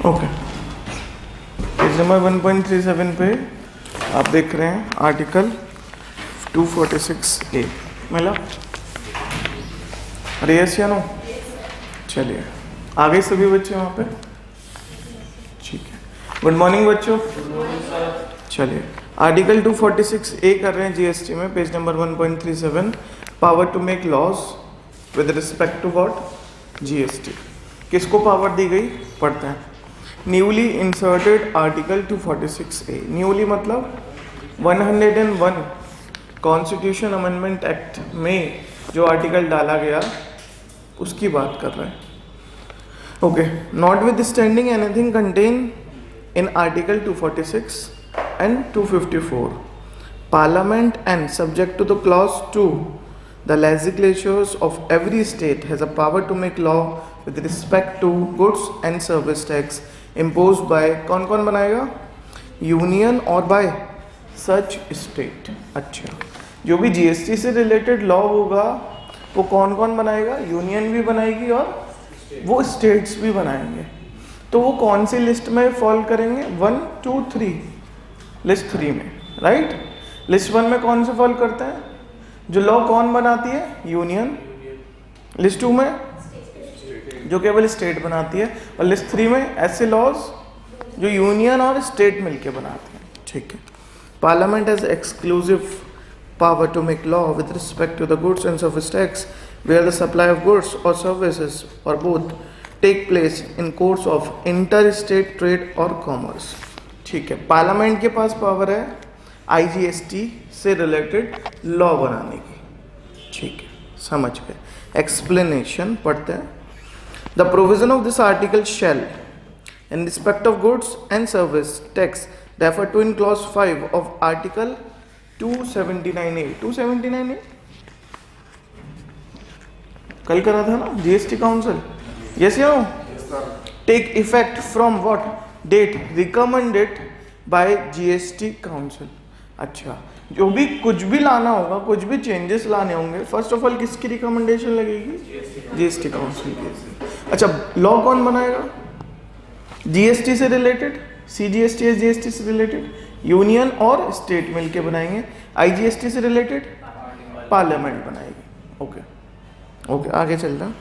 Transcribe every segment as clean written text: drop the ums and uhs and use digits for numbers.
Okay, page number 1.37 पे आप देख रहे हैं आर्टिकल 246A। मिला? अरे यस या नो? चलिए आगे सभी बच्चे वहाँ पे, ठीक है। गुड मॉर्निंग बच्चों। चलिए आर्टिकल 246A कर रहे हैं जीएसटी में, page number 1.37, power to make laws with respect to what? GST. किसको पावर दी गई? पढ़ते हैं। Newly inserted article 246A। Newly मतलब 101 कॉन्स्टिट्यूशन अमेंडमेंट एक्ट में जो आर्टिकल डाला गया उसकी बात कर रहे हैं। Okay, not with standing anything contain in article 246 and 254, Parliament and subject to the clause 2, the legislatures of every state has a power to make law with respect to goods and service tax imposed by कौन कौन बनाएगा? Union और bye such state. अच्छा, जो भी GST से related law होगा वो कौन कौन बनाएगा? यूनियन भी बनाएगी और वो स्टेट्स भी बनाएंगे। तो वो कौन सी लिस्ट में फॉल करेंगे? 1, 2, 3, लिस्ट 3 में, राइट। लिस्ट 1 में कौन से फॉल करते हैं? जो लॉ कौन बनाती है? यूनियन। लिस्ट 2 में जो केवल स्टेट बनाती है, और लिस्ट 3 में ऐसे लॉज जो यूनियन और स्टेट मिलके बनाते हैं, ठीक है। Parliament has exclusive power to make law with respect to the goods and service tax where the supply of goods और सर्विसेज और both take place in course of inter state trade और commerce, ठीक है। Parliament के पास power है IGST से related law बनाने की, ठीक है, समझ गए। एक्सप्लेनेशन पढ़ते हैं। The provision of this article shall in respect of goods and service tax refer to in clause 5 of article 279A। 279A कल करा था ना जीएसटी काउंसिल? यस या no? Take effect from what date? Recommended by GST council. अच्छा, जो भी कुछ भी लाना होगा, कुछ भी चेंजेस लाने होंगे, फर्स्ट ऑफ ऑल किसकी रिकमेंडेशन लगेगी? जीएसटी काउंसिल की। अच्छा, लॉ कौन बनाएगा? जीएसटी से रिलेटेड, सीजीएसटी है जीएसटी से रिलेटेड, यूनियन और स्टेट मिलके बनाएंगे। आईजीएसटी से रिलेटेड पार्लियामेंट बनाएगी। ओके ओके, आगे चलता।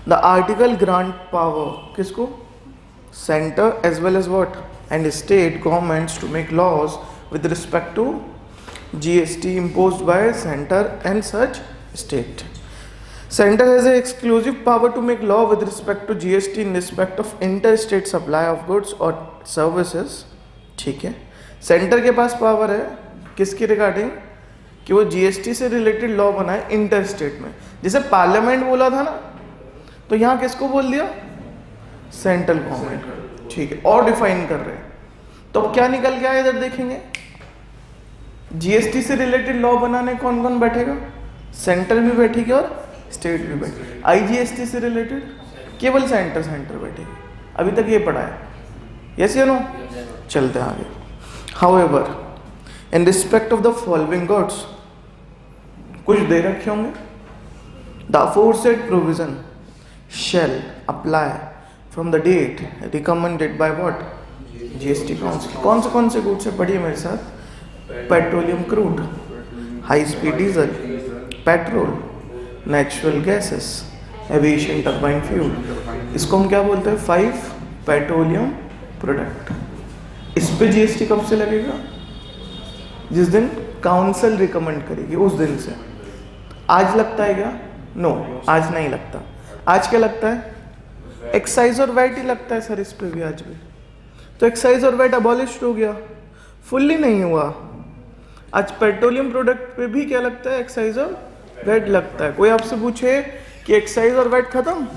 द आर्टिकल ग्रांट पावर किसको? Centre as well as what and state governments to make laws with respect to GST imposed by center and such state. Center has an exclusive power to make law with respect to GST in respect of interstate supply of goods or services, ठीक है। Centre के पास power है किसके regarding? कि वो GST से related law बनाए इंटर स्टेट में। जैसे पार्लियामेंट बोला था ना, तो यहाँ किसको बोल दिया? सेंट्रल गवर्नमेंट, ठीक है, और डिफाइन कर रहे हैं। तो अब क्या निकल गया इधर देखेंगे, जीएसटी से रिलेटेड लॉ बनाने कौन कौन बैठेगा? सेंटर भी बैठेगी और स्टेट भी बैठेगी। आईजीएसटी से रिलेटेड केवल सेंटर बैठेगी। अभी तक ये पढ़ा है, यस या नो? चलते हैं आगे। However in respect of the following goods, कुछ दे रखे होंगे। The aforesaid provision shall apply from the date recommended by what? GST council. कौन से गुड्स है? पढ़िए मेरे साथ। Petroleum crude, high speed diesel, petrol, natural gases, aviation turbine fuel. इसको हम क्या बोलते हैं? 5 पेट्रोलियम प्रोडक्ट। इस पे जीएसटी कब से लगेगा? जिस दिन काउंसिल रिकमेंड करेगी उस दिन से। आज लगता है क्या? नो, आज नहीं लगता। आज क्या लगता है? एक्साइज और वैट ही लगता है सर, इस पे भी आज भी। तो एक्साइज और वैट अबॉलिश हो गया, फुल्ली नहीं हुआ। आज पेट्रोलियम प्रोडक्ट पे भी क्या लगता है? एक्साइज और वैट लगता है। कोई आपसे पूछे कि एक्साइज और वैट खत्म?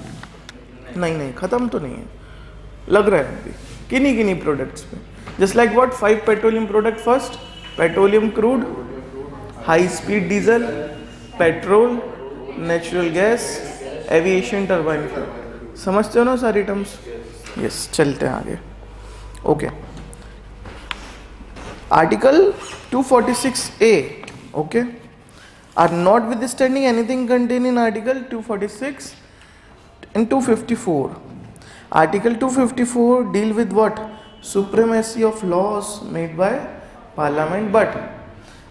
नहीं, खत्म तो नहीं है, लग रहा है अभी किन्हीं प्रोडक्ट्स पे। Just like what? 5 petroleum product. First petroleum crude, high speed diesel, petrol, natural gas, aviation turbine fuel. समझते हो ना सारी टर्म्स? यस, चलते हैं आगे। Okay, article 246A, okay, are notwithstanding anything contained in article 246 and 254, article 254 deal with what? Supremacy of laws made by parliament, but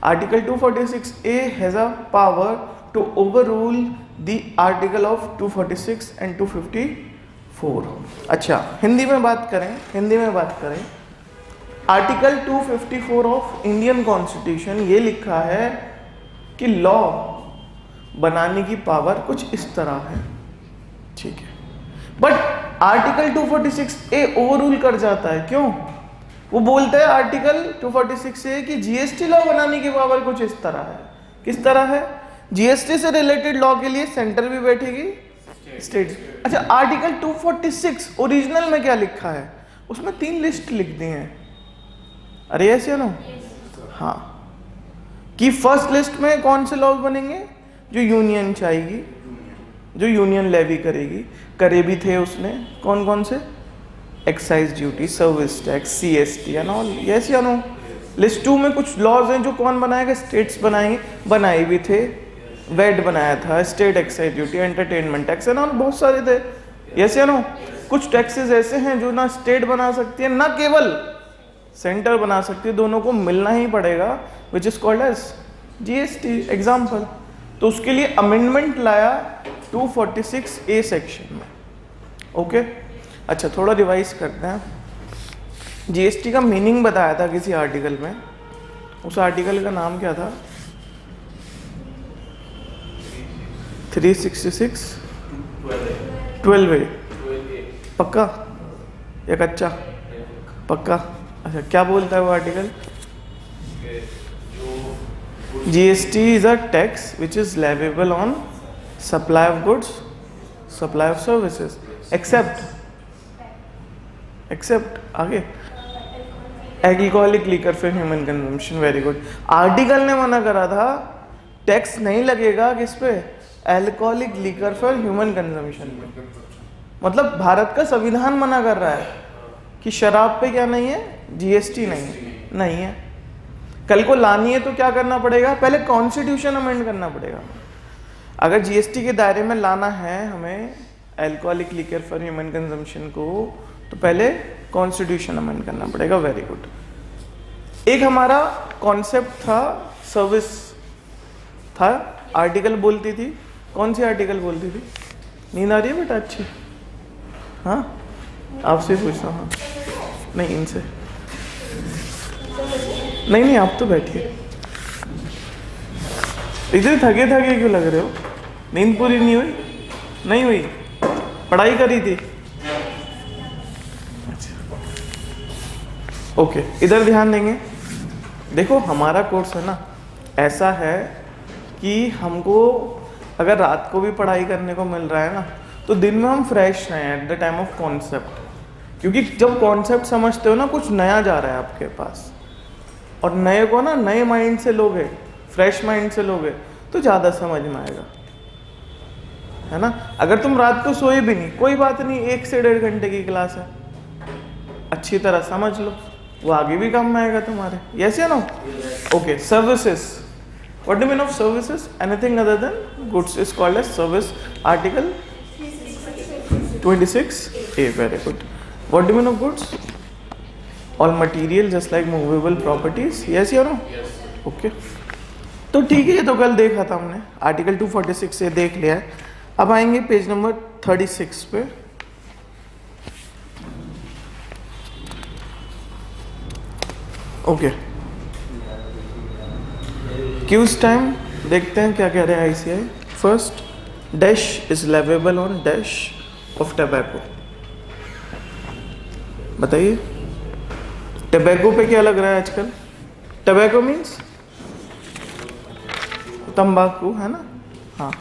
article 246A has a power to overrule the article of 246 and 254। अच्छा, हिंदी में बात करें, article 254 of Indian constitution ये लिखा है कि law बनाने की पावर कुछ इस तरह है, ठीक है, बट आर्टिकल 246A ओवररूल कर जाता है। क्यों? वो बोलता है आर्टिकल 246A कि जीएसटी लॉ बनाने की पावर कुछ इस तरह है। किस तरह है? जीएसटी से रिलेटेड लॉ के लिए सेंटर भी बैठेगी, स्टेट। अच्छा, आर्टिकल 246 ओरिजिनल में क्या लिखा है? उसमें 3 लिस्ट लिख दी हैं। अरे ऐसे नो, हाँ, कि फर्स्ट लिस्ट में कौन से लॉज बनेंगे? जो यूनियन चाहेगी, जो यूनियन लेवी करेगी, करे भी थे उसने। कौन कौन से? Excise duty, service tax, CST and all, yes या नो। लिस्ट 2 में कुछ लॉज हैं जो कौन बनाएगा? स्टेट्स बनाएंगे, बनाए भी थे। वेट बनाया था, state excise duty, entertainment tax and all, बहुत सारे थे, यस या नो। कुछ टैक्सेस ऐसे हैं जो ना स्टेट बना सकती है ना केवल सेंटर बना सकती है, दोनों को मिलना ही पड़ेगा, which is called as GST. Example, तो उसके लिए अमेंडमेंट लाया 246A सेक्शन में। ओके, अच्छा, थोड़ा रिवाइज करते हैं। जीएसटी का मीनिंग बताया था किसी आर्टिकल में, उस आर्टिकल का नाम क्या था? 366 12A। पक्का या कच्चा? पक्का। अच्छा, क्या बोलता है वो article? GST is a tax which is leviable on supply of goods, supply of services, except आगे alcoholic liquor for human consumption. Very good. Article ने मना करा था टैक्स नहीं लगेगा किस पे? Alcoholic liquor for human consumption पे। मतलब भारत का संविधान मना कर रहा है कि शराब पे क्या नहीं है? जीएसटी नहीं है। कल को लानी है तो क्या करना पड़ेगा? पहले कॉन्स्टिट्यूशन अमेंड करना पड़ेगा। अगर जीएसटी के दायरे में लाना है हमें alcoholic liquor for human consumption को, तो पहले कॉन्स्टिट्यूशन अमेंड करना पड़ेगा। Very good. एक हमारा कॉन्सेप्ट था, सर्विस था, आर्टिकल बोलती थी। कौन सी आर्टिकल बोलती थी? नींद आ रही है बेटा? अच्छी, हाँ, आपसे पूछता हूँ। हाँ, नहीं, इनसे नहीं, आप तो बैठिए। इतने थके क्यों लग रहे हो? नींद पूरी नहीं हुई? नहीं हुई? पढ़ाई करी थी? अच्छा, ओके, इधर ध्यान देंगे। देखो, हमारा कोर्स है ना, ऐसा है कि हमको अगर रात को भी पढ़ाई करने को मिल रहा है ना, तो दिन में हम फ्रेश हैं at the time of concept. क्योंकि जब कॉन्सेप्ट समझते हो ना, कुछ नया जा रहा है आपके पास, और नए को ना नए माइंड से लोगे, फ्रेश माइंड से लोगे, तो ज़्यादा समझ में आएगा, है ना। अगर तुम रात को सोए भी नहीं, कोई बात नहीं, 1 से 1.5 घंटे की क्लास है, अच्छी तरह समझ लो, वो आगे भी काम में आएगा तुम्हारे। यस या no? Okay, services. What do mean of services? Anything other than goods is called as service. Article 26A। Very good. What do mean of goods? All material just like movable properties. Yes या no? Okay, तो ठीक है, ये तो कल देखा था हमने, आर्टिकल 246 से देख लिया है। अब आएंगे पेज नंबर 36 पे। Okay, cues time. देखते हैं क्या कह रहे हैं ICI. First, dash is leviable on dash of tobacco. बताइए, टबैको पे क्या लग रहा है आजकल? टबैको मीन्स तंबाकू, है ना? हाँ,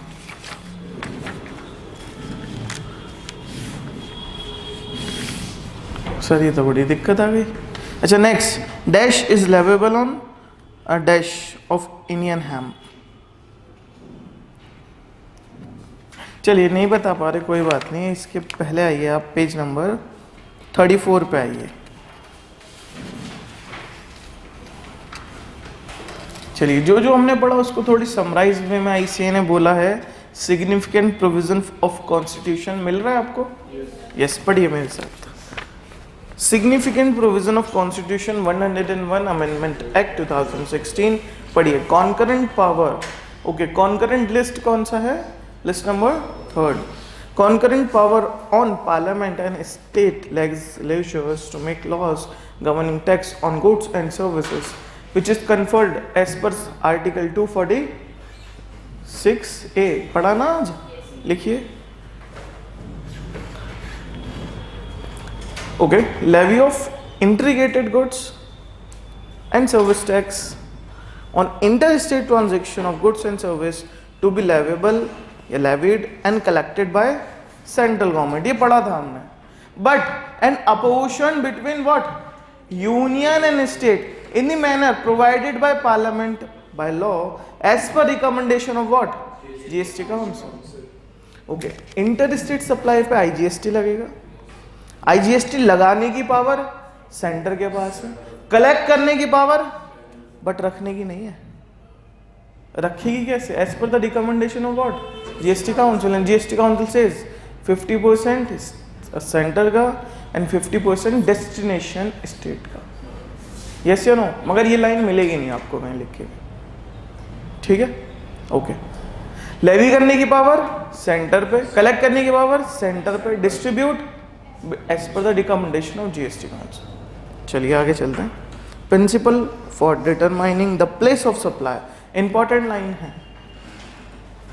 सर ये तो बड़ी दिक्कत आ गई। अच्छा, next, dash is leviable on a dash of Indian hemp. चलिए, नहीं बता पा रहे, कोई बात नहीं, इसके पहले आइए आप पेज नंबर 34 पे आइए। चलिए, जो जो हमने पढ़ा उसको थोड़ी समराइज में आईसीए ने बोला है, सिग्निफिकेंट प्रोविजन ऑफ कॉन्स्टिट्यूशन मिल रहा है आपको? यस, पढ़िए मेरे साथ। Significant provision of constitution 101 amendment act 2016 पढ़िए। Concurrent power, okay, concurrent list कौन सा है? List number 3rd। Concurrent power on Parliament and state legislatures to make laws governing tax on goods and services, which is conferred as per Article 246A। पढ़ा ना आज? लिखिए। Okay, levy of integrated goods and service tax on interstate transaction of goods and service to be leviable या levied and collected by central government, ये पढ़ा था हमने। but an apportion between what union and state in the manner provided by parliament by law as per recommendation of what GST council। okay, interstate supply पे IGST लगेगा। IGST लगाने की power centre के पास है, कलेक्ट करने की power but रखने की नहीं है। रखेगी कैसे? As per the recommendation of what GST council, and GST council says 50% centre का एंड 50% डेस्टिनेशन स्टेट का। यस या नो? मगर ये लाइन मिलेगी नहीं आपको कहीं लिख के, ठीक है? ओके, लेवी करने की पावर सेंटर पे, कलेक्ट करने की पावर सेंटर पे, distribute as per the recommendation of GST council. चलिए आगे चलते हैं। Principle for determining the place of supply, important line है।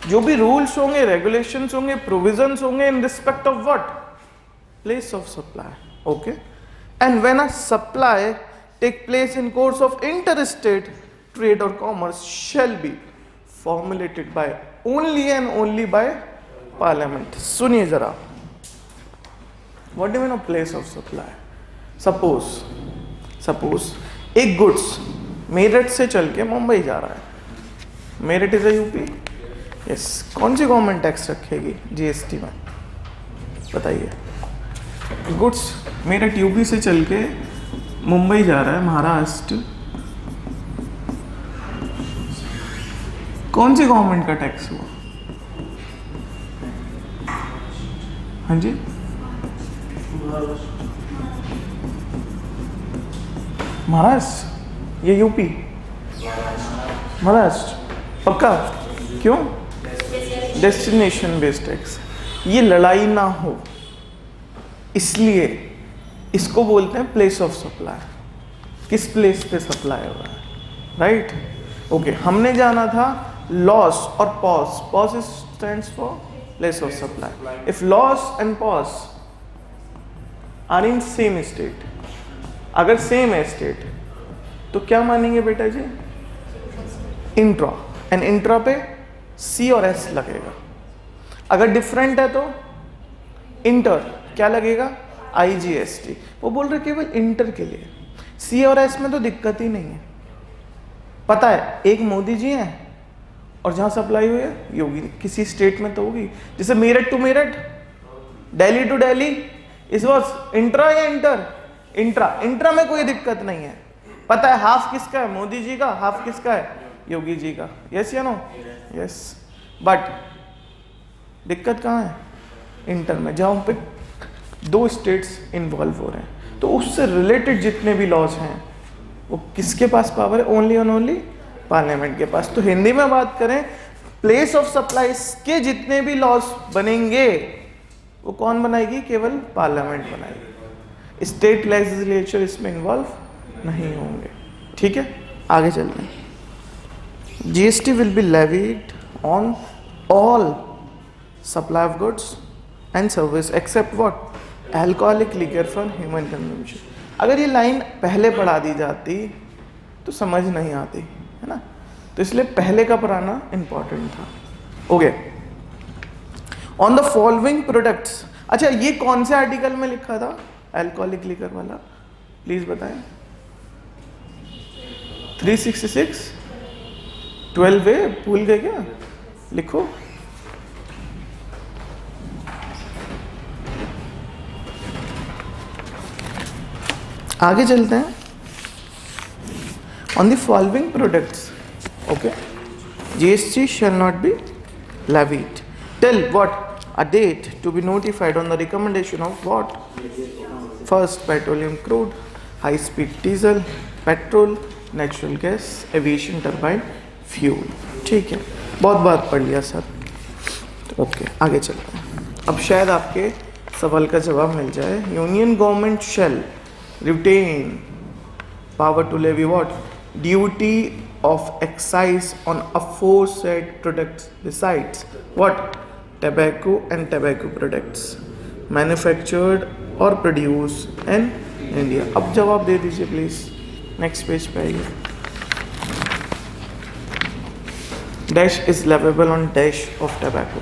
जो भी रूल्स होंगे, रेगुलेशंस होंगे, प्रोविजंस होंगे in respect of what place of supply. Okay, and when a supply take place in course of inter state trade और commerce shall be formulated by only and only by parliament. सुनिए जरा, what do mean of place of supply? Suppose एक goods Meerut से चल के मुंबई जा रहा है। Meerut is a UP, yes. कौन सी गवर्नमेंट टैक्स रखेगी GST में? बताइए। गुड्स मेरठ यूपी से चल के मुंबई जा रहा है, महाराष्ट्र, कौन सी गवर्नमेंट का टैक्स हुआ? हाँ जी, महाराष्ट्र, ये यूपी, महाराष्ट्र पक्का? क्यों? Destination based tax. ये लड़ाई ना हो इसलिए इसको बोलते हैं प्लेस ऑफ सप्लाई। किस प्लेस पे सप्लाई हो रहा है, राइट? ओके, हमने जाना था लॉस और POS. POS stands for place of supply. If LOS and POS are in same state, अगर सेम है स्टेट तो क्या मानेंगे बेटा जी? इंट्रा, एंड इंट्रा पे C और S लगेगा। अगर डिफरेंट है तो इंटर क्या लगेगा? IGST। वो बोल रहे केवल इंटर के लिए, C और S में तो दिक्कत ही नहीं है। पता है, एक मोदी जी हैं और जहां सप्लाई हुई है योगी, किसी स्टेट में तो होगी। जैसे मेरठ टू मेरठ, दिल्ली टू दिल्ली, इस वॉज इंट्रा या इंटर? इंट्रा में कोई दिक्कत नहीं है। पता है हाफ किसका है? मोदी जी का। हाफ किसका है? योगी जी का। यस या नो? यस। बट दिक्कत कहाँ है? इंटर में, जहां पे दो स्टेट्स इन्वॉल्व हो रहे हैं। तो उससे रिलेटेड जितने भी लॉज हैं वो किसके पास पावर है? ओनली एंड ओनली पार्लियामेंट के पास। तो हिंदी में बात करें, प्लेस ऑफ सप्लाई के जितने भी लॉज बनेंगे वो कौन बनाएगी? केवल पार्लियामेंट बनाएगी। स्टेट लेजिस्लेचर इसमें इन्वॉल्व नहीं होंगे, ठीक है? आगे चलते हैं। GST will be levied on all supply of goods and service except what? Alcoholic liquor for human consumption। अगर ये लाइन पहले पढ़ा दी जाती तो समझ नहीं आती, है ना? तो इसलिए पहले का पढ़ाना इंपॉर्टेंट था। Okay, on the following products. अच्छा, ये कौन से आर्टिकल में लिखा था अल्कोहलिक लिकर वाला? प्लीज बताएं। 366 12A, भूल गए क्या? लिखो। आगे चलते हैं। On the following products, okay, GST shall not be levied Tell what? A date to be notified on the recommendation of what? First, petroleum crude, high speed diesel, petrol, natural gas, aviation turbine, fuel. ठीक है, बहुत बात पढ़ लिया sir. Okay, आगे चलते हैं. अब शायद आपके सवाल का जवाब मिल जाए. Union government shall retain power to levy what? Duty of excise on aforesaid products besides what? Tobacco and tobacco products manufactured और प्रोड्यूस इन इंडिया. अब जवाब दे दीजिए प्लीज. नेक्स्ट पेज पे आइए. Dash is leviable on dash of tobacco.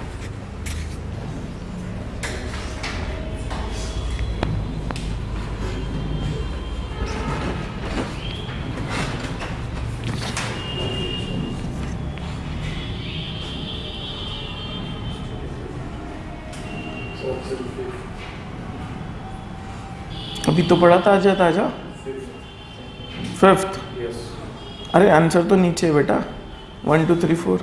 अभी तो पढ़ा ताजा ताजा. फिफ्थ. अरे आंसर तो नीचे है बेटा. 1 2 3 4.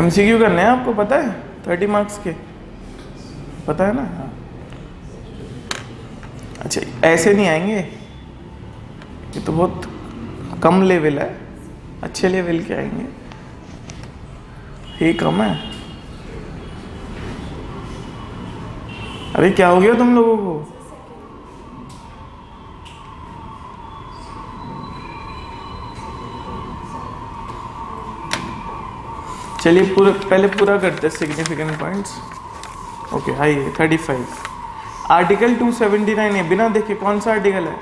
MCQ करने हैं आपको पता है. 30 मार्क्स के पता है ना. हाँ. अच्छा, ऐसे नहीं आएंगे, ये तो बहुत कम लेवल है. अच्छे लेवल के आएंगे. ये कम है. अरे क्या हो गया तुम लोगों को? चलिए पहले पूरा करते हैं सिग्निफिकेंट पॉइंट्स. ओके, आइए 35. आर्टिकल 279 है. बिना देखे कौन सा आर्टिकल है?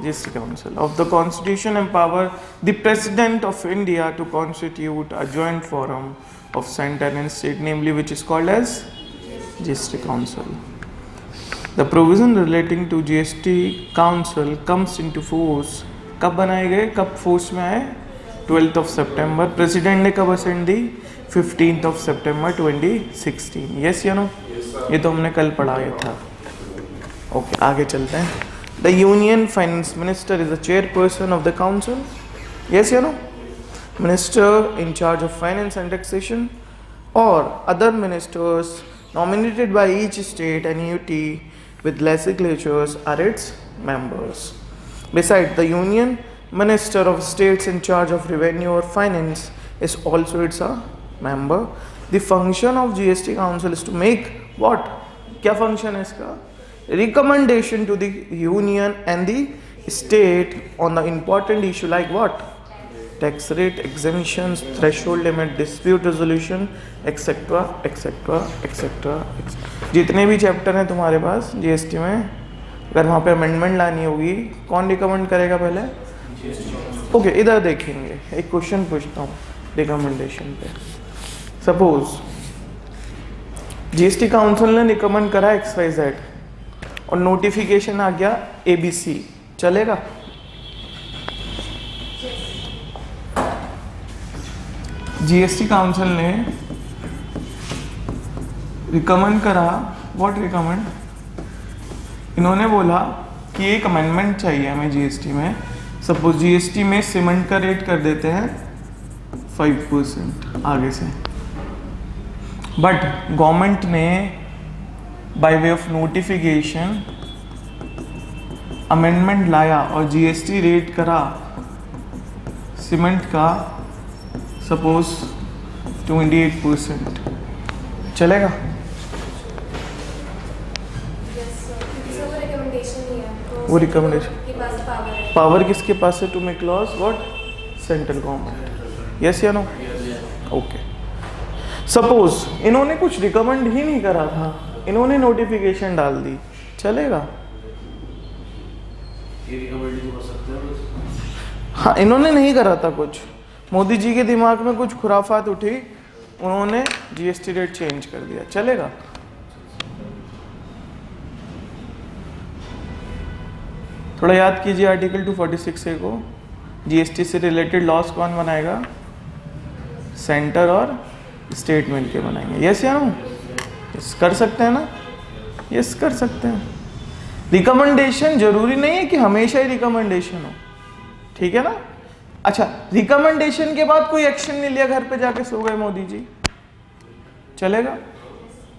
GST Council of the Constitution empower the President of India to constitute a joint forum of center and state, namely which is called as GST Council. The provision relating to GST Council comes into force. कब बनाए गए, कब force में आए? 12th of September. President ने कब ascend the? 15th of September 2016. Yes या no? ये तो हमने कल पढ़ाया था. ओके, आगे चलते हैं. The Union Finance Minister is the chairperson of the council. Yes or no? Minister in charge of finance and taxation, or other ministers nominated by each state and UT with legislatures are its members. Besides, the Union Minister of states in charge of revenue or finance is also its a member. The function of GST Council is to make what? क्या function है इसका? Recommendation to the union and the state on the important issue like what? Tax rate, exemptions, threshold limit, dispute resolution, etc. etc. etc. जितने भी chapter हैं तुम्हारे पास GST में, अगर वहाँ पे अमेंडमेंट लानी होगी, कौन रिकमेंड करेगा पहले? ओके, इधर देखेंगे. एक क्वेश्चन पूछता हूँ रिकमेंडेशन पे. सपोज जीएसटी काउंसिल ने रिकमेंड करा XYZ और नोटिफिकेशन आ गया ABC, चलेगा? जीएसटी काउंसिल ने रिकमेंड करा. What recommend? इन्होंने बोला कि एक अमेंडमेंट चाहिए हमें जीएसटी में. सपोज जीएसटी में सीमेंट का रेट कर देते हैं 5% आगे से, बट गवर्नमेंट ने by way of notification amendment लाया और जीएसटी रेट करा सीमेंट का सपोज 28%, चलेगा? वो रिकमेंडेशन पावर किसके पास है to make laws? What? Central government. Yes या नो? ओके. सपोज इन्होंने कुछ रिकमेंड ही नहीं करा था, इन्होंने नोटिफिकेशन डाल दी, चलेगा? हाँ, इन्होंने नहीं करा था कुछ, मोदी जी के दिमाग में कुछ खुराफात उठी, उन्होंने जीएसटी रेट चेंज कर दिया, चलेगा? थोड़ा याद कीजिए आर्टिकल 246A को. जीएसटी से रिलेटेड लॉस कौन बनाएगा? सेंटर और स्टेट मिलके बनाएंगे. यस या नो? यस कर सकते हैं ना? यस कर सकते हैं. रिकमेंडेशन जरूरी नहीं है कि हमेशा ही रिकमेंडेशन हो, ठीक है ना। अच्छा, रिकमेंडेशन के बाद कोई एक्शन नहीं लिया, घर पे जाके सो गए मोदी जी, चलेगा?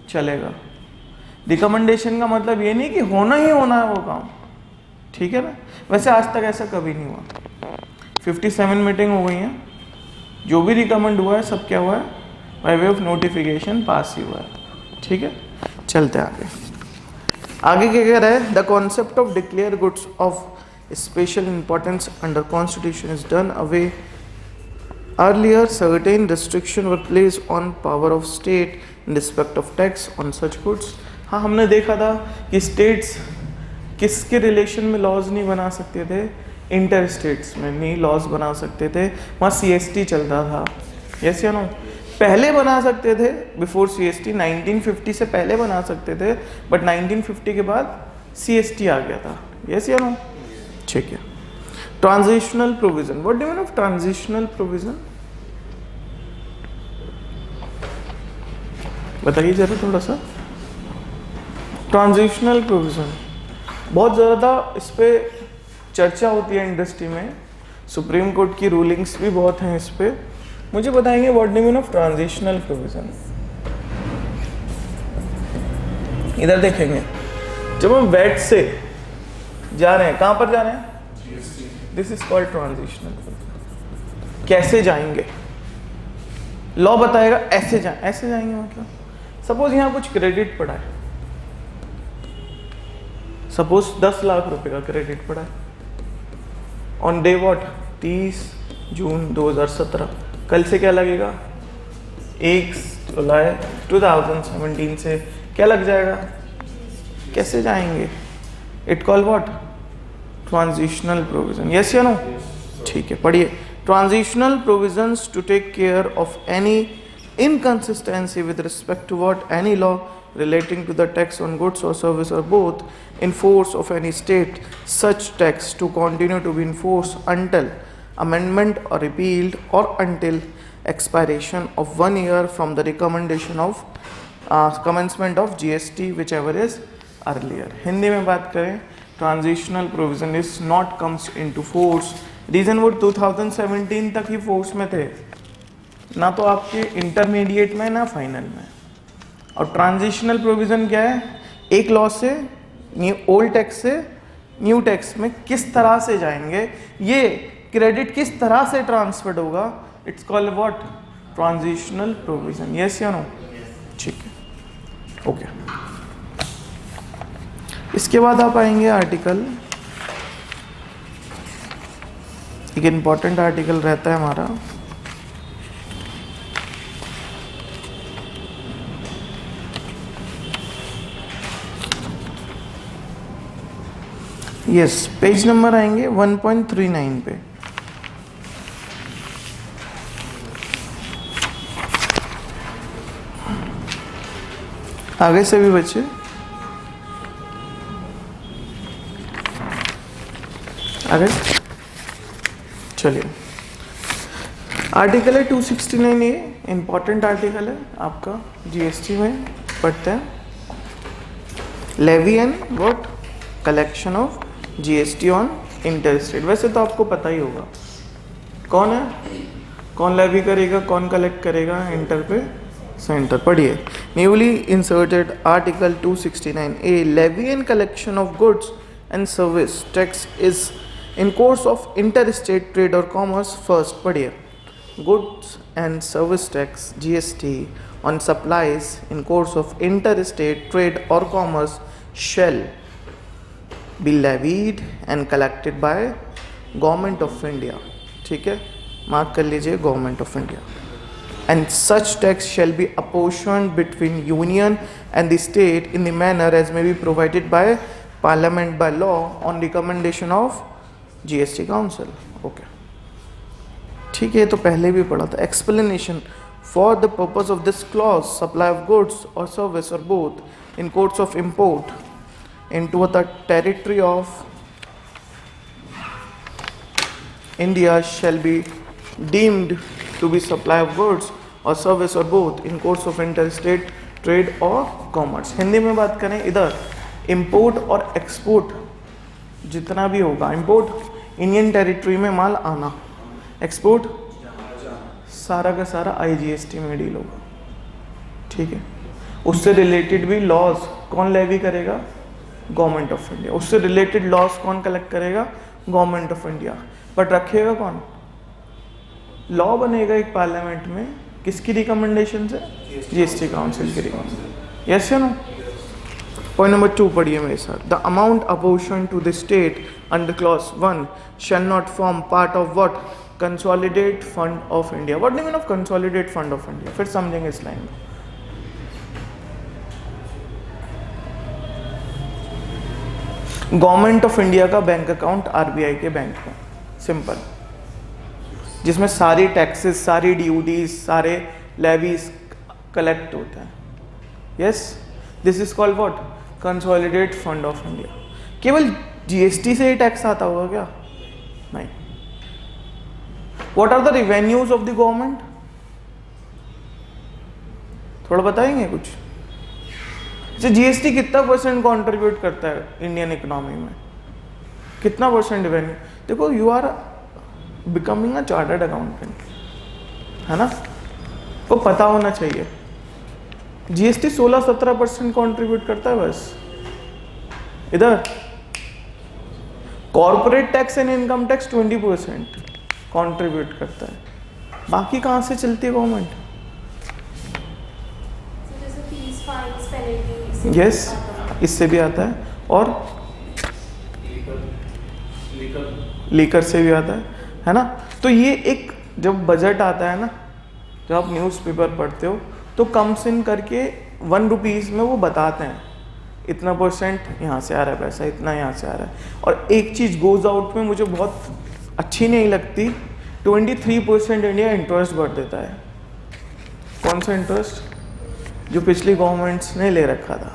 चलेगा। रिकमेंडेशन का मतलब ये नहीं कि होना ही होना है वो काम, ठीक है ना। वैसे आज तक ऐसा कभी नहीं हुआ। 57 मीटिंग हो गई हैं, जो भी रिकमेंड हुआ है सब क्या हुआ है, बाय वे ऑफ नोटिफिकेशन पास ही हुआ है, ठीक है। चलते आगे। आगे क्या कह रहा है, the concept of declare goods of special importance under constitution is done away. Earlier certain restriction were place on power of state in respect of tax on such goods. हाँ, हमने देखा था कि स्टेट्स किसके रिलेशन में laws नहीं बना सकते थे, इंटर स्टेट्स में नहीं लॉज बना सकते थे, वहाँ CST चलता था, यस या नो। पहले बना सकते थे बिफोर CST, 1950 से पहले बना सकते थे, बट 1950 के बाद CST आ गया था, यस या नो, ठीक है। Transitional provision, what do you mean of transitional provision, बताइए जरा थोड़ा सा। ट्रांजिशनल प्रोविजन बहुत ज़्यादा इस पे चर्चा होती है इंडस्ट्री में, सुप्रीम कोर्ट की रूलिंग्स भी बहुत हैं इस पे। मुझे बताएंगे what do you mean of transitional provision. इधर देखेंगे, जब हम वेट से जा रहे हैं, कहाँ पर जा रहे हैं, this is called transitional provision. कैसे जाएंगे, लॉ बताएगा ऐसे जाएंगे मतलब सपोज यहाँ कुछ क्रेडिट पड़ा है, सपोज 10 लाख रुपए का क्रेडिट पड़ा है ऑन डे व्हाट 30 जून 2017। कल से क्या लगेगा, 1 जुलाई 2017 से क्या लग जाएगा, कैसे जाएंगे, it call what, transitional provision, yes या नो, ठीक है। पढ़िए, transitional provisions to take care of any inconsistency with respect to what any law relating to the tax on goods or service or both in force of any state, such tax to continue to be in force until amendment or repealed or until expiration of 1 year from the recommendation of commencement of GST whichever is earlier। Hindi में बात करें, transitional provision is not comes into force, reason वो 2017 तक ही force में थे, ना तो आपके इंटरमीडिएट में ना फाइनल में। और ट्रांजिशनल प्रोविज़न क्या है, एक लॉ से ओल्ड टैक्स से न्यू टैक्स में किस तरह से जाएंगे, ये क्रेडिट किस तरह से ट्रांसफर्ड होगा, it's called what, transitional provision, yes या नो, ठीक है, ओके। इसके बाद आप आएंगे आर्टिकल, एक इम्पॉर्टेंट आर्टिकल रहता है हमारा, यस, पेज नंबर आएंगे 1.39 पे। आगे से भी बच्चे, आगे चलिए। आर्टिकल है 269A, इंपॉर्टेंट आर्टिकल है आपका, GST में पढ़ते हैं। Levy and what, collection of GST on interstate. वैसे तो आपको पता ही होगा कौन है, कौन लेवी करेगा, कौन कलेक्ट करेगा, इंटर पे सेंटर। पढ़िए, newly inserted article 269A, levy and collection of goods and service tax is in course of inter state trade और कॉमर्स। फर्स्ट पढ़िए, goods and service tax GST on supplies in course of inter state trade और commerce shall be levied and collected by government of India, ठीक है, mark कर लीजिए, government of India. And such tax shall be apportioned between union and the state in the manner as may be provided by Parliament by law on recommendation of GST council. Okay, ठीक है, तो पहले भी पढ़ा था। Explanation, for the purpose of this clause supply of goods और service और both in course of import into the territory of India shall be deemed to be supply of goods or service or both in course of interstate trade or commerce। Hindi में बात करें, इधर import और export जितना भी होगा, import Indian territory में माल आना, एक्सपोर्ट सारा का सारा IGST में डील होगा, ठीक है। उससे रिलेटेड भी लॉज कौन लेवी करेगा? Government of India. उससे रिलेटेड लॉज कौन कलेक्ट करेगा? Government of India. बट रखेगा कौन? लॉ बनेगा एक पार्लियामेंट में, किसकी रिकमेंडेशन से? GST काउंसिल की रिकमेंडेशन। यस या नो? पॉइंट नंबर 2 पढ़िए मेरे साथ। The amount apportion to the state under clause 1 shall not form part of what? Consolidate fund of India. What do mean of consolidate fund of India? फिर समझेंगे इस लाइन में। Government of India का bank account RBI के bank में, simple, जिसमें सारी टैक्सेस, सारी ड्यूटीज, सारे लेवीज कलेक्ट होते हैं। Yes, this is called what? Consolidate fund of India. केवल GST से ही टैक्स आता होगा क्या? नहीं। What are the revenues of the government? थोड़ा बताएंगे कुछ? GST कितना परसेंट कंट्रीब्यूट करता है इंडियन इकोनॉमी में? कितना परसेंट रेवेन्यू? देखो, you are becoming a chartered accountant, है ना, को पता होना चाहिए। GST 16-17% कंट्रीब्यूट करता है बस। इधर corporate tax and income tax 20% contribute करता है। बाकी कहाँ से चलती है गवर्नमेंट? यस, इससे भी आता है, और लीकर से भी आता है ना। तो ये एक, जब बजट आता है ना, जब आप न्यूज़पेपर पढ़ते हो तो कम सिन करके 1 रुपीज़ में वो बताते हैं इतना परसेंट यहाँ से आ रहा है पैसा, इतना यहाँ से आ रहा है। और एक चीज़ गोज आउट में मुझे बहुत अच्छी नहीं लगती, 23% इंडिया इंटरेस्ट भर देता है। कौन सा इंटरेस्ट? जो पिछली गवर्नमेंट्स ने ले रखा था,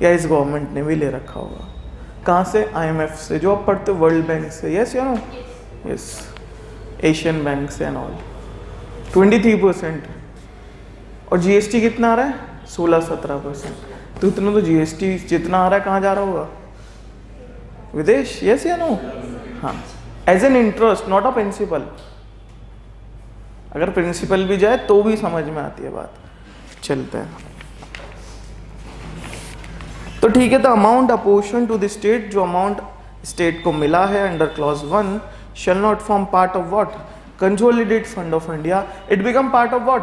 या इस गवर्नमेंट ने भी ले रखा होगा। कहाँ से? IMF से, जो आप पढ़ते हो, वर्ल्ड बैंक से। यस या नो? यस, एशियन बैंक से एंड ऑल। 23%। और GST कितना आ रहा है? 16-17%। तो इतना तो GST जितना आ रहा है कहाँ जा रहा होगा? विदेश। यस या नो? हाँ, as an interest, not a principal. अगर प्रिंसिपल भी जाए तो भी समझ में आती है बात। चलते हैं तो ठीक है। The amount apportion to the state, जो अमाउंट स्टेट को मिला है under clause 1 shall not form part of what? Consolidate fund of India. It become part of what?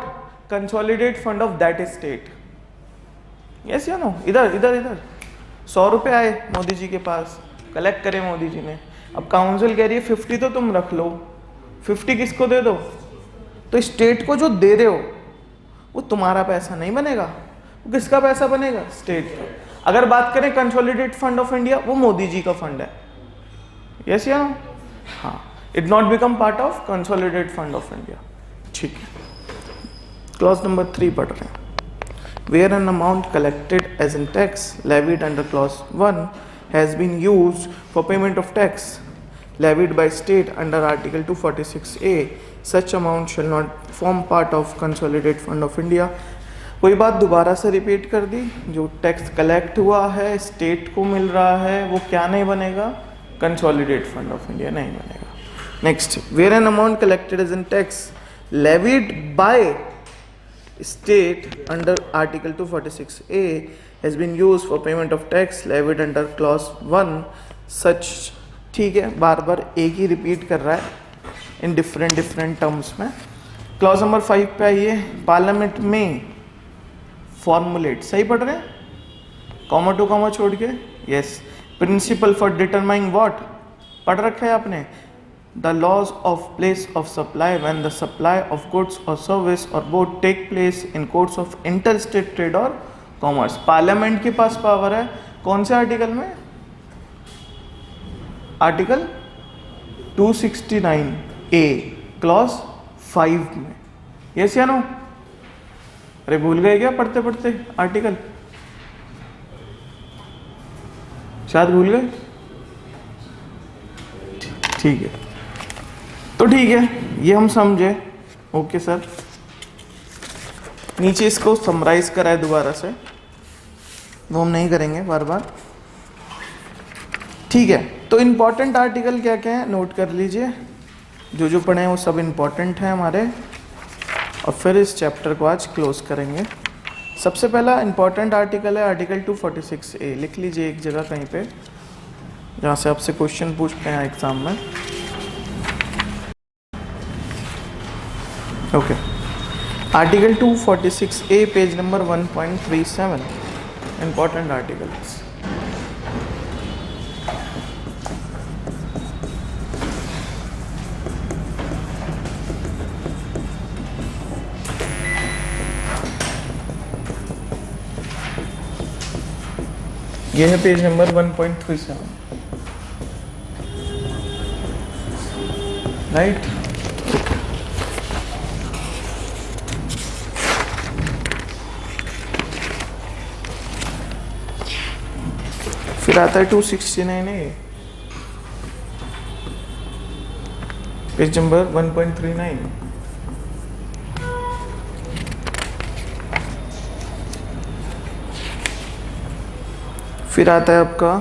Consolidate fund of that state. Yes या no? इधर इधर इधर 100 रुपये आए मोदी जी के पास, कलेक्ट करे मोदी जी ने। अब काउंसिल कह रही है 50 तो तुम रख लो, 50 किसको दे दो? तो स्टेट को जो दे रहे हो वो तुम्हारा पैसा नहीं बनेगा, वो किसका पैसा बनेगा? स्टेट का। अगर बात करें कंसोलिडेट फंड ऑफ इंडिया, वो मोदी जी का फंड है। यस या नो? हाँ, it not become part of consolidate fund of India. ठीक है, क्लॉज नंबर 3 पढ़ रहे हैं। Where an amount collected as in tax levied under clause 1 has been used for payment of tax levied by state under article 246A, such amount shall not form part of consolidated fund of India. वही बात दोबारा से repeat कर दी, जो tax collect हुआ है, state को मिल रहा है, वो क्या नहीं बनेगा? कंसोलिडेट फंड ऑफ इंडिया नहीं बनेगा। Next, where an amount collected as in tax levied by state under article 246A has been used for payment of tax levied under clause 1 such, ठीक है, बार बार एक ही रिपीट कर रहा है इन डिफरेंट टर्म्स में। Clause number 5 पे आइए। Parliament में फॉर्मुलेट, सही पढ़ रहे हैं? कॉमा टू कॉमा छोड़ के। Yes, principal for determining what, पढ़ रखा है आपने? The laws of place of supply when the supply of goods or service or both take place in courts of interstate trade or commerce। Parliament के पास power है कौन से article में? आर्टिकल 269A क्लॉज 5 में। यस या no? अरे भूल गए क्या पढ़ते पढ़ते आर्टिकल? शायद भूल गए। ठीक है, तो ठीक है, ये हम समझे। ओके सर, नीचे इसको समराइज करा है दोबारा से, वो हम नहीं करेंगे बार बार। ठीक है, तो इम्पॉर्टेंट आर्टिकल क्या क्या है नोट कर लीजिए, जो जो पढ़े हैं वो सब इम्पॉर्टेंट हैं हमारे, और फिर इस चैप्टर को आज क्लोज करेंगे। सबसे पहला इम्पॉर्टेंट आर्टिकल है आर्टिकल 246A, लिख लीजिए एक जगह कहीं पे जहाँ से आपसे क्वेश्चन पूछते हैं एग्जाम में। Okay, article 246A page number 1.37, important article. ये है पेज नंबर 1.37, राइट। फिर आता है 269A, पेज नंबर 1.39। फिर आता है आपका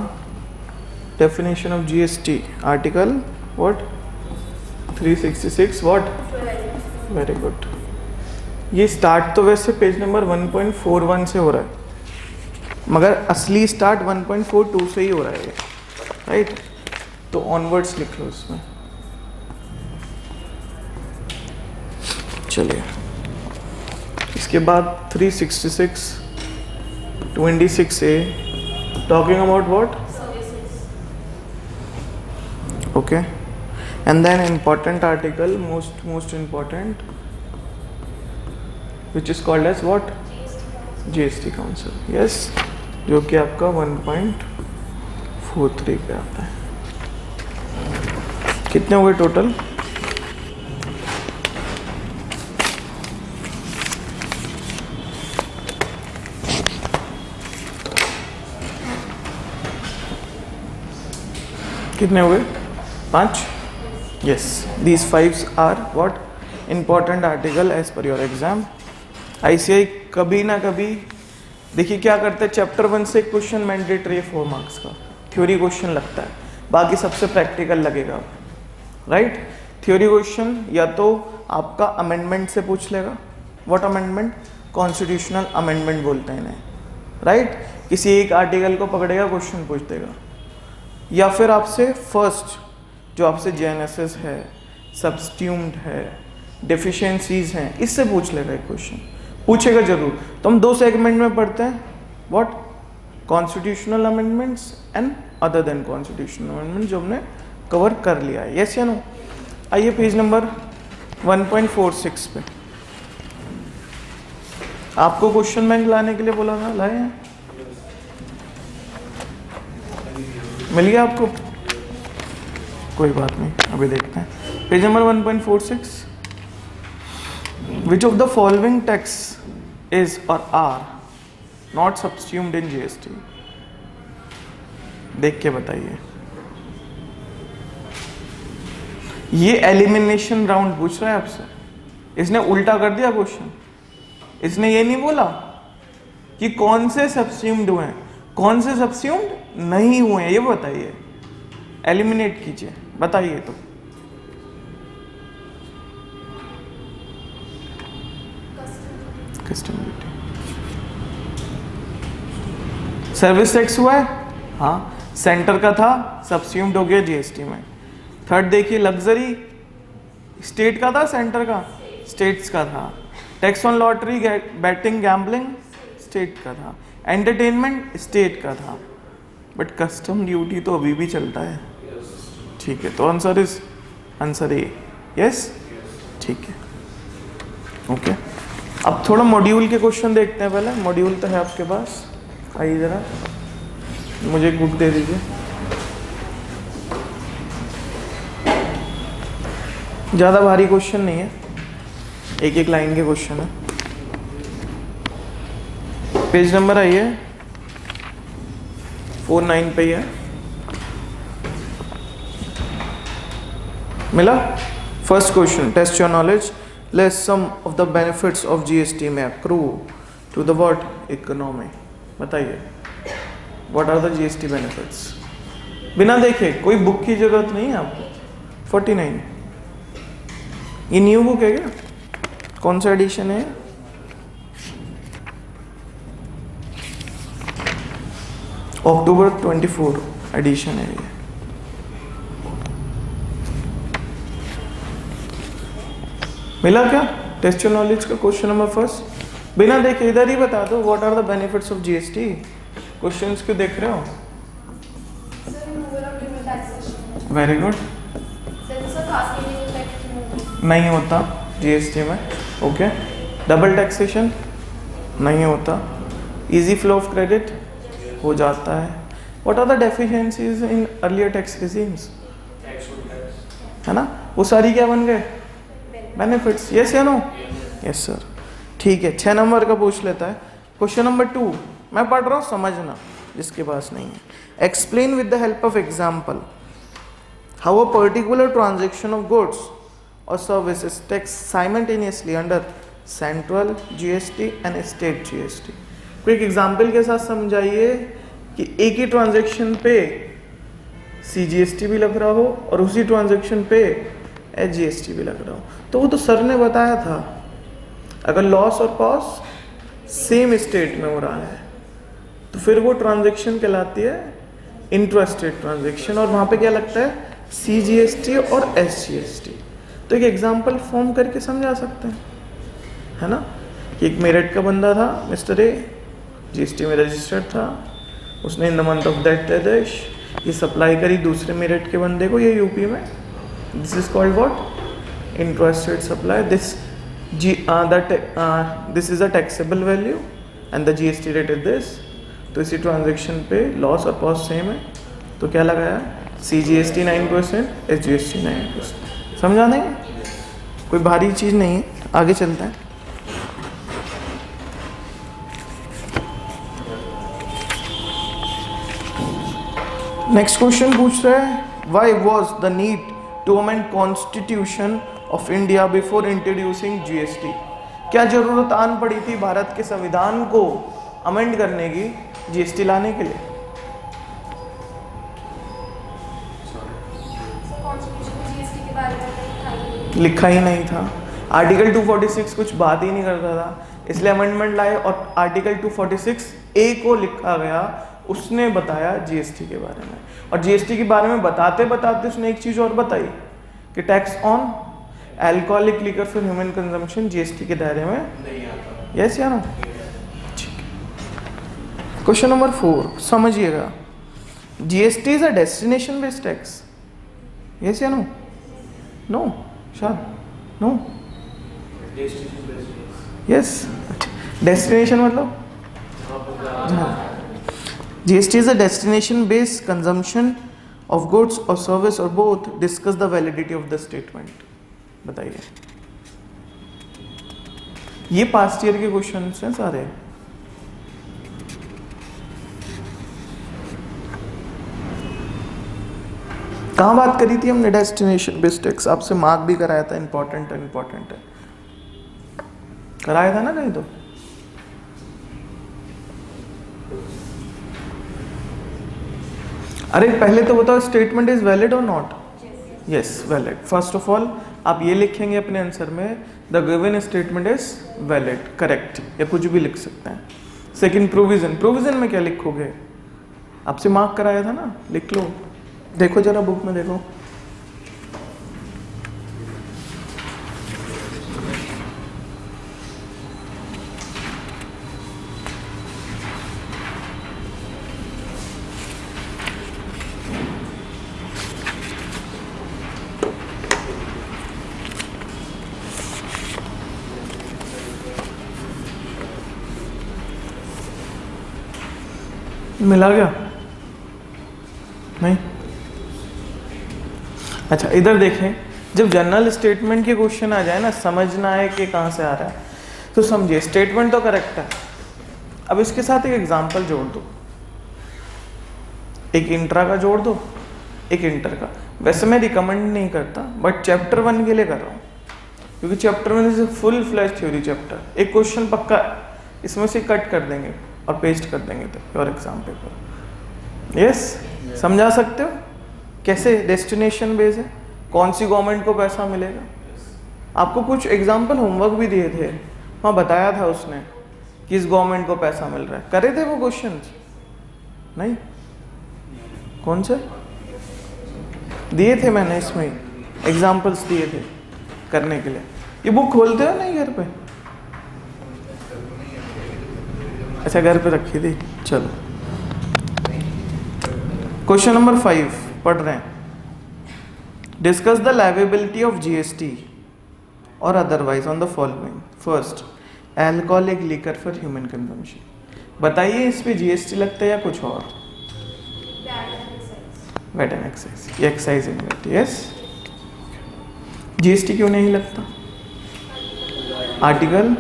definition of GST, article what 366 what, very good. ये स्टार्ट तो वैसे पेज नंबर 1.41 से हो रहा है, मगर असली स्टार्ट 1.42 से ही हो रहा है, राइट। तो ऑनवर्ड्स लिख लो इसमें। चलिए, इसके बाद 366 26A talking about what? Services. Okay, and then important article, most important, which is called as what? GST Council. Yes, जो कि आपका 1.43 पे आता है। कितने हुए टोटल? कितने हुए? 5? Yes, these 5 are what? Important article as per your exam. ICI कभी ना कभी देखिए क्या करते हैं, चैप्टर 1 से क्वेश्चन मैंडेटरी 4 मार्क्स का थ्योरी क्वेश्चन लगता है, बाकी सबसे प्रैक्टिकल लगेगा, राइट। थ्योरी क्वेश्चन या तो आपका अमेंडमेंट से पूछ लेगा, व्हाट अमेंडमेंट? कॉन्स्टिट्यूशनल अमेंडमेंट बोलते हैं इन्हें, राइट। किसी एक आर्टिकल को पकड़ेगा, क्वेश्चन पूछ देगा, या फिर आपसे फर्स्ट जो आपसे जेनेसिस है, सब्स्ट्यूम्ड है, डेफिशिएंसीज हैं, इससे पूछ लेगा एक क्वेश्चन, पूछेगा जरूर। तो हम 2 सेगमेंट में पढ़ते हैं, what? Constitutional amendments and other than constitutional amendment, जो हमने कवर कर लिया है, यस या नो। आइए पेज नंबर 1.46 पे, आपको क्वेश्चन बैंक लाने के लिए बोला था, लाए हैं? मिल गया आपको? कोई बात नहीं, अभी देखते हैं page number 1.46। Which of the following tax is और आर नॉट सब्स्ट्यूम्ड इन जीएसटी? देख के बताइए। ये एलिमिनेशन राउंड पूछ रहा है आपसे, इसने उल्टा कर दिया क्वेश्चन। इसने ये नहीं बोला कि कौन से सब्स्ट्यूम्ड हुए हैं, कौन से सब्स्ट्यूम्ड नहीं हुए हैं, ये बताइए, एलिमिनेट कीजिए, बताइए। तो कस्टम ड्यूटी, सर्विस टैक्स हुआ है, हाँ, सेंटर का था, सब्स्ट्यूम्ड हो गया जीएसटी में। थर्ड देखिए, लग्जरी स्टेट का था, सेंटर का? स्टेट्स का था। Tax on lottery, batting, gambling state का था। एंटरटेनमेंट स्टेट का था, बट कस्टम ड्यूटी तो अभी भी चलता है, ठीक है। तो answer is answer A, yes, ठीक है, ओके। अब थोड़ा मॉड्यूल के क्वेश्चन देखते हैं पहले। मॉड्यूल तो है आपके पास, आइए जरा, मुझे एक बुक दे दीजिए। ज़्यादा भारी क्वेश्चन नहीं है, एक एक लाइन के क्वेश्चन है। पेज नंबर आइए 49 पे ही है, मिला? First question, test your knowledge, list some of the benefits of GST में accrue to the what? Economy. बताइए, what are the GST benefits? बिना देखे, कोई बुक की जरूरत नहीं है आपको। 49 ये न्यू बुक है क्या? कौन सा एडिशन है? अक्टूबर 24 एडिशन है ये। मिला क्या? टेस्ट योर नॉलेज का क्वेश्चन नंबर फर्स्ट। बिना देखे इधर ही बता दो, what are the benefits of GST. Questions क्यों देख रहे हो? Very good. नहीं होता जीएसटी में। ओके। डबल टैक्सेशन नहीं होता। इजी फ्लो ऑफ क्रेडिट हो जाता है। What are the deficiencies in earlier tax regimes? है ना, वो सारी क्या बन गए? बेनिफिट्स। यस या नो? Yes sir. ठीक है, 6 नंबर का पूछ लेता है। क्वेश्चन नंबर 2 मैं पढ़ रहा हूँ, समझना जिसके पास नहीं है। Explain with the help of example how a particular transaction of goods और services tax simultaneously under central GST and state GST. कोई एक एग्जाम्पल के साथ समझाइए कि एक ही ट्रांजेक्शन पे सीजीएसटी भी लग रहा हो और उसी ट्रांजेक्शन पे एचजीएसटी भी लग रहा हो। तो वो तो सर ने बताया था, अगर लॉस और कॉस्ट सेम स्टेट में हो रहा है तो फिर वो ट्रांजेक्शन कहलाती है इंट्रा स्टेट ट्रांजेक्शन, और वहाँ पे क्या लगता है? सीजीएसटी और एसजीएसटी। तो एक एग्जांपल फॉर्म करके समझा सकते हैं, है ना। कि एक मेरठ का बंदा था, मिस्टर ए, जीएसटी में रजिस्टर्ड था, उसने in the month of that देश ये सप्लाई करी दूसरे मेरठ के बंदे को, ये यूपी में। This is called what? Intra-state supply. This is a taxable value and the GST rate is this. तो इसी ट्रांजेक्शन पे लॉस और कॉस्ट सेम है, तो क्या लगाया? CGST 9%, SGST 9%। समझा नहीं? कोई भारी चीज़ नहीं है। आगे चलते हैं। नेक्स्ट क्वेश्चन पूछ रहा है, why was the need to amend constitution of India before introducing GST? क्या जरूरत आन पड़ी थी भारत के संविधान को अमेंड करने की जीएसटी लाने के लिए? लिखा ही नहीं था। आर्टिकल 246 कुछ बात ही नहीं करता था, इसलिए अमेंडमेंट लाए और आर्टिकल 246 ए को लिखा गया। उसने बताया जीएसटी के बारे में, और जीएसटी के बारे में बताते बताते उसने एक चीज और बताई कि tax on alcoholic liquor for human consumption GST के दायरे में नहीं आता। यस या नो? क्वेश्चन नंबर 4 समझिएगा। GST is a destination based tax. Yes या नो? नो शायद नो। यस, डेस्टिनेशन मतलब GST is a destination based consumption of goods और सर्विस और both. Discuss the validity of the statement. बताइए। ये past year के question हैं सारे। कहाँ बात करी थी हमने? Destination based tax. आपसे मार्क भी कराया था, इंपॉर्टेंट है, इंपॉर्टेंट है, कराया था ना कहीं तो। अरे पहले तो बताओ, स्टेटमेंट इज वैलिड और not? Yes, valid. First of all आप ये लिखेंगे अपने आंसर में, the given statement is valid, correct, या कुछ भी लिख सकते हैं। Second, provision. प्रोविजन में क्या लिखोगे? आपसे मार्क कराया था ना, लिख लो। देखो जरा बुक में देखो। मिला गया? नहीं? अच्छा, इधर देखें। जब जनरल स्टेटमेंट के क्वेश्चन आ जाए ना, समझना है कि कहाँ से आ रहा है, तो समझिए स्टेटमेंट तो करेक्ट है। अब इसके साथ एक एग्जांपल जोड़ दो, एक इंट्रा का जोड़ दो, एक इंटर का। वैसे मैं रिकमेंड नहीं करता, बट चैप्टर 1 के लिए कर रहा हूँ, क्योंकि chapter 1 is full flash theory chapter. एक क्वेश्चन पक्का इसमें से कट कर देंगे और पेस्ट कर देंगे तो योर एग्जाम पेपर। यस, समझा सकते हो? कैसे डेस्टिनेशन बेस है, कौन सी गवर्नमेंट को पैसा मिलेगा। आपको कुछ एग्जाम्पल होमवर्क भी दिए थे, वहाँ बताया था उसने किस गवर्नमेंट को पैसा मिल रहा है। करे थे वो क्वेश्चंस? नहीं, कौन से दिए थे मैंने, इसमें एग्जाम्पल्स दिए थे करने के लिए। ये बुक खोलते हो नहीं घर पे? अच्छा घर पे रखी थी, चलो। क्वेश्चन नंबर 5 पढ़ रहे हैं। Discuss the liability of GST और otherwise on the following. First, alcoholic liquor for human consumption. बताइए इस पे जीएसटी लगता है या कुछ और? वैट एंड एक्साइज, ये excise and VAT, yes. GST क्यों नहीं लगता? आर्टिकल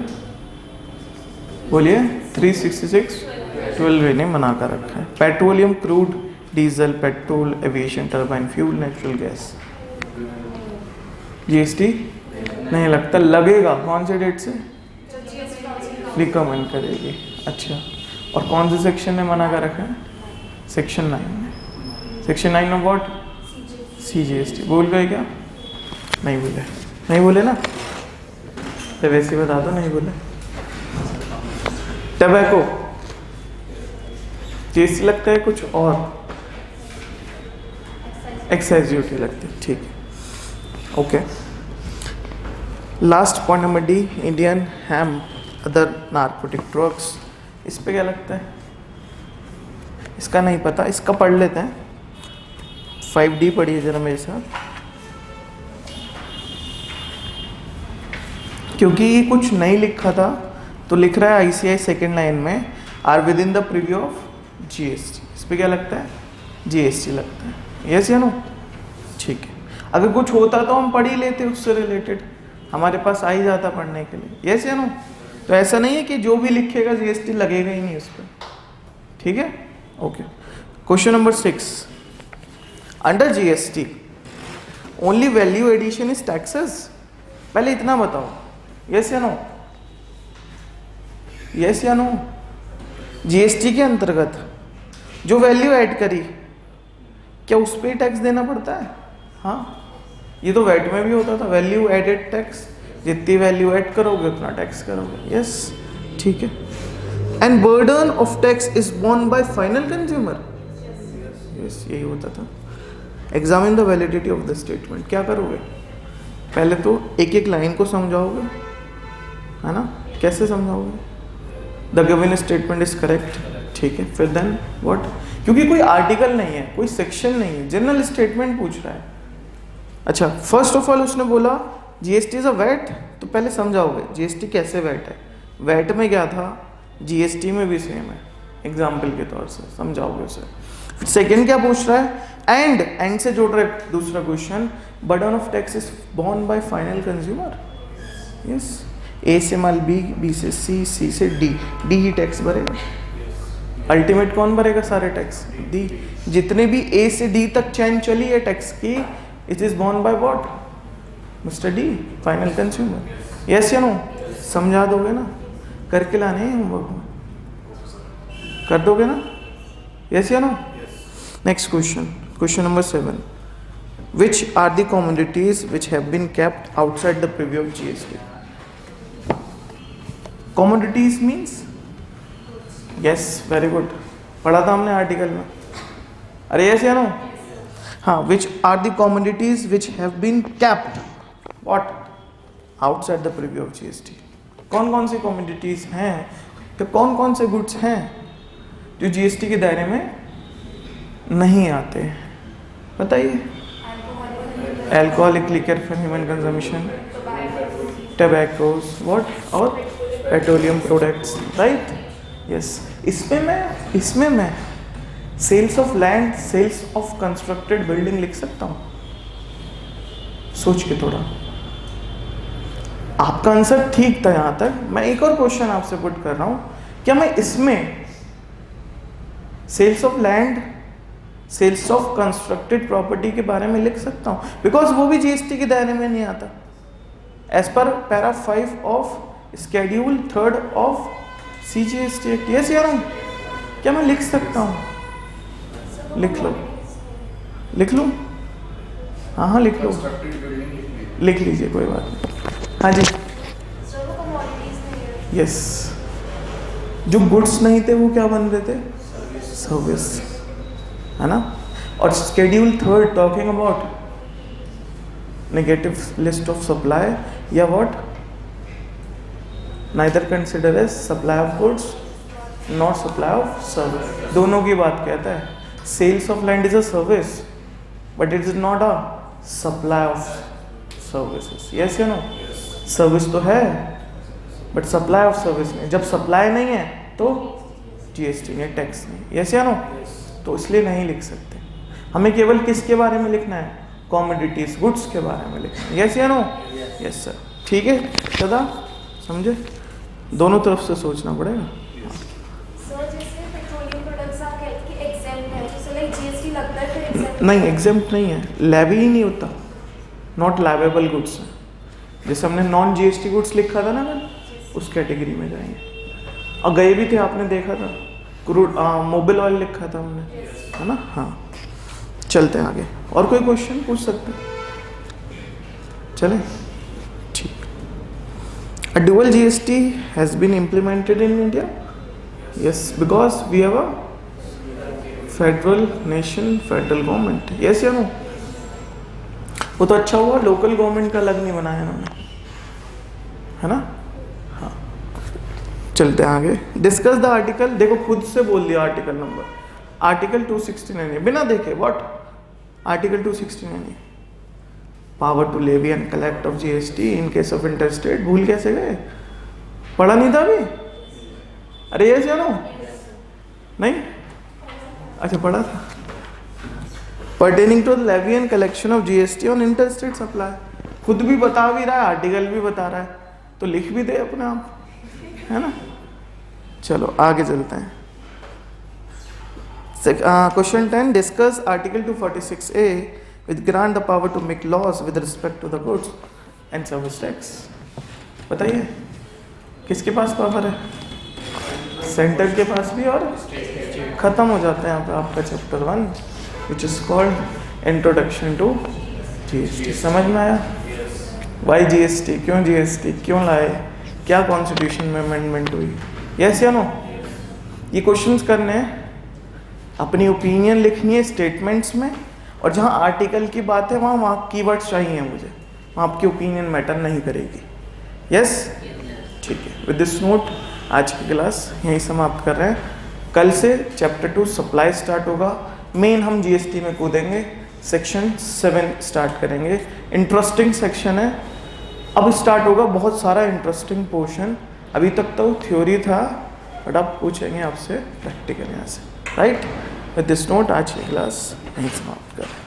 बोलिए 366 12 ने मना कर रखा है। Petroleum, crude, diesel, petrol, aviation, turbine fuel, natural gas, GST नहीं लगता। लगेगा कौन से डेट से? रिकमेंड करेगी। अच्छा, और कौन से सेक्शन ने मना कर रखा है? सेक्शन 9 में। सेक्शन 9 में व्हाट? सीजीएसटी। बोल गए क्या? नहीं बोले, नहीं बोले ना, तो वैसे बता दो नहीं बोले। टबैको जीएसटी लगता है, कुछ और? एक्साइज ड्यूटी लगती है, ठीक है, okay. Last point number D, Indian hemp other narcotic drugs. इस पे क्या लगता है? इसका नहीं पता, इसका पढ़ लेते हैं। 5D पढ़िए जरा मेरे साथ, क्योंकि ये कुछ नहीं लिखा था तो लिख रहा है आईसीआई सेकेंड लाइन में are within the purview of GST. इस पे क्या लगता है? जीएसटी लगता है, यस या नो? ठीक है, अगर कुछ होता तो हम पढ़ ही लेते उससे रिलेटेड, हमारे पास आ ही जाता पढ़ने के लिए, यस या नो? तो ऐसा नहीं है कि जो भी लिखेगा जीएसटी लगेगा ही नहीं उस पर, ठीक है, okay. Question number 6, under GST only value addition is taxes. पहले इतना बताओ, यस या नो? यस या नो? जीएसटी के अंतर्गत जो वैल्यू ऐड करी, क्या उस पर टैक्स देना पड़ता है? हाँ, ये तो वैट में भी होता था, वैल्यू एडेड टैक्स, जितनी वैल्यू ऐड करोगे उतना टैक्स करोगे, यस, ठीक है। End burden of tax is borne by final consumer, yes, यही होता था। Examine the validity of the statement. क्या करोगे? पहले तो एक एक लाइन को समझाओगे, है ना? कैसे समझाओगे? The given statement is correct, ठीक है। फिर देन व्हाट? क्योंकि कोई आर्टिकल नहीं है, कोई सेक्शन नहीं है, जनरल स्टेटमेंट पूछ रहा है। अच्छा, फर्स्ट ऑफ ऑल उसने बोला जीएसटी इज अ वैट, तो पहले समझाओगे जीएसटी कैसे वैट है। वैट में क्या था, जीएसटी में भी सेम है, एग्जाम्पल के तौर से समझाओगे उसे। फिर सेकेंड क्या पूछ रहा है? एंड से जोड़ रहा है दूसरा question, burden of tax is borne by final consumer, yes. A से माल बी, बी से सी, सी से डी, डी ही टैक्स भरेगा। अल्टीमेट कौन भरेगा सारे टैक्स? डी। जितने भी ए से डी तक चैन चली है टैक्स की, it is borne by what? Mister D, final consumer, yes या नो? समझा दोगे ना? करके लाने हैं होमवर्क में, कर दोगे ना? यस या no? Next question, question number 7, which are the commodities which have been kept outside the purview of GST? Commodities means, yes, very good, पढ़ा था हमने आर्टिकल में, अरे yes या no? हाँ, which are the commodities which have been kept what outside the purview of GST? कौन कौन सी commodities हैं, तो कौन कौन से गुड्स हैं जो जीएसटी के दायरे में नहीं आते? बताइए। Alcoholic liquor for human consumption, tobaccos, what, और पेट्रोलियम प्रोडक्ट्स, राइट, यस। इसमें मैं sales of land, sales of constructed building लिख सकता हूँ? सोच के थोड़ा, आपका आंसर ठीक था यहाँ तक। मैं एक और क्वेश्चन आपसे पुट कर रहा हूँ, क्या मैं इसमें sales of land, sales of constructed property के बारे में लिख सकता हूँ? बिकॉज वो भी जीएसटी के दायरे में नहीं आता, as per para 5 of schedule 3 of CGST act, yes या नो? क्या मैं लिख सकता हूँ? लिख लो, लिख लूँ, हाँ हाँ लिख लो, लिख लीजिए, कोई बात नहीं। हाँ जी, यस, जो गुड्स नहीं थे वो क्या बन रहे थे, सर्विस, है ना। और schedule 3 talking about negative list of supply या what, neither consider as supply of goods not supply of service, दोनों की बात कहता है। Sales of land is a service but it is not a supply of services, yes या no. Service तो है but supply of service नहीं, जब सप्लाई नहीं है तो जीएसटी नहीं, टैक्स नहीं, यस या नो। तो इसलिए नहीं लिख सकते, हमें केवल किसके बारे में लिखना है, कॉमोडिटीज गुड्स के बारे में लिखना है, यस या नो। यस सर, ठीक है दादा, समझे, दोनों तरफ से सोचना पड़ेगा। नहीं, एग्जेम्प्ट नहीं है, लैवी ही नहीं होता, नॉट लैवेबल गुड्स है। जैसे हमने नॉन जीएसटी गुड्स लिखा था ना मैंने, उस कैटेगरी में जाएंगे। और गए भी थे, आपने देखा था, क्रूड मोबिल ऑयल लिखा था हमने, है ना। हाँ, चलते हैं आगे, और कोई क्वेश्चन पूछ सकते हैं, चलें, ठीक। A dual GST has been implemented in India, yes, because we have a federal nation, federal government, yes या नो। वो तो अच्छा हुआ लोकल गवर्नमेंट का अलग नहीं बनाया इन्होंने, है ना। हाँ, चलते हैं आगे। डिस्कस द आर्टिकल, देखो खुद से बोल दिया आर्टिकल नंबर, आर्टिकल 269 है, बिना देखे, व्हाट आर्टिकल 269 है, power to levy and collect of GST in case of interstate, भूल कैसे गए, पढ़ा नहीं था अभी, अरे ये जानो नहीं, अच्छा पढ़ा था। Pertaining to levy and collection of GST on interstate supply, खुद भी बता भी रहा है, आर्टिकल भी बता रहा है, तो लिख भी दे अपने आप, है ना। चलो आगे चलते हैं। Question 10, discuss article 246A with grant the power to make laws with respect to the goods and service tax. बताइए किसके पास पावर है, सेंटर के पास भी, और खत्म हो जाता है यहाँ पे आपका chapter 1 which is called introduction to GST. समझ में आया, वाई जीएसटी, क्यों जीएसटी क्यों लाए, क्या कॉन्स्टिट्यूशन में अमेंडमेंट हुई, यस या नो। ये क्वेश्चंस करने हैं, अपनी ओपिनियन लिखनी है स्टेटमेंट्स में, और जहाँ आर्टिकल की बात है वहाँ कीवर्ड्स चाहिए मुझे, वहाँ आपकी ओपिनियन मैटर नहीं करेगी, यस, ठीक है। विद दिस नोट आज की क्लास यहीं समाप्त कर रहे हैं। कल से चैप्टर 2 सप्लाई स्टार्ट होगा, मेन हम जीएसटी में कूदेंगे, सेक्शन 7 स्टार्ट करेंगे, इंटरेस्टिंग सेक्शन है, अब स्टार्ट होगा बहुत सारा इंटरेस्टिंग पोर्शन। अभी तक तो थ्योरी था, बट अब पूछेंगे आपसे प्रैक्टिकल यहाँ से, राइट। विद दिस नोट आज की क्लास यहीं समाप्त करें।